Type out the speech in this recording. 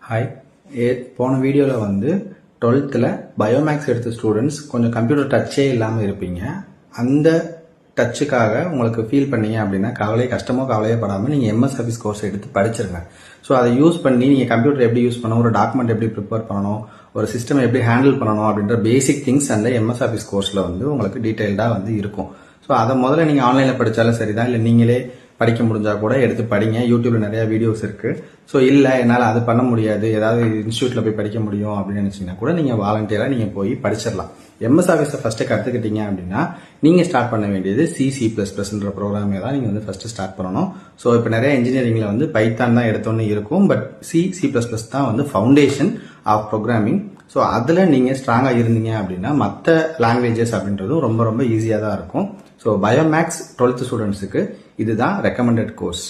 Hi. போன வீடியோவில் வந்து 12th பயோமேக்ஸ் எடுத்த ஸ்டூடெண்ட்ஸ் கொஞ்சம் கம்ப்யூட்டர் டச்சே இல்லாமல் இருப்பீங்க. அந்த டச்சுக்காக உங்களுக்கு ஃபீல் பண்ணீங்க அப்படின்னா கஷ்டமோ கவலையே படாமல் நீங்கள் எம்எஸ் ஆஃபீஸ் கோர்ஸ் எடுத்து படிச்சிருங்க. ஸோ அதை யூஸ் பண்ணி நீங்கள் கம்ப்யூட்டர் எப்படி யூஸ் பண்ணணும், ஒரு டாக்குமெண்ட் எப்படி ப்ரிப்பேர் பண்ணணும், ஒரு சிஸ்டம் எப்படி ஹேண்டில் பண்ணணும் அப்படின்ற பேசிக் திங்ஸ் அந்த எம்எஸ் ஆஃபீஸ் கோர்ஸில் வந்து உங்களுக்கு டீட்டெயில்டாக வந்து இருக்கும். ஸோ அதை முதல்ல நீங்கள் ஆன்லைனில் படித்தாலும் சரிதான், இல்லை நீங்களே படிக்க முடிஞ்சா கூட எடுத்து படிங்க. யூடியூப்ல நிறைய வீடியோஸ் இருக்கு. ஸோ இல்லை என்னால் அது பண்ண முடியாது, ஏதாவது இன்ஸ்டியூட்ல போய் படிக்க முடியும் அப்படின்னு நினைச்சீங்கன்னா கூட நீங்க வாலண்டியரா நீங்க போய் படிச்சிடலாம். எம்எஸ் ஆஃபீஸை ஃபர்ஸ்ட் கத்துக்கிட்டீங்க அப்படின்னா நீங்க ஸ்டார்ட் பண்ண வேண்டியது C++ன்ற ப்ரோக்ராமே தான் நீங்க வந்து ஃபர்ஸ்ட் ஸ்டார்ட் பண்ணணும். ஸோ இப்போ நிறைய இன்ஜினியரிங்ல வந்து பைத்தான் தான் எடுத்தோன்னு இருக்கும், பட் C++ தான் வந்து ஃபவுண்டேஷன் ஆஃப் ப்ரோக்ராமிங். ஸோ அதில் நீங்கள் ஸ்ட்ராங்காக இருந்தீங்க அப்படின்னா மற்ற லாங்குவேஜஸ் அப்படின்றதும் ரொம்ப ரொம்ப ஈஸியாக தான் இருக்கும். ஸோ பயோமேக்ஸ் 12th ஸ்டூடெண்ட்ஸுக்கு இதுதான் ரெக்கமெண்டட் கோர்ஸ்.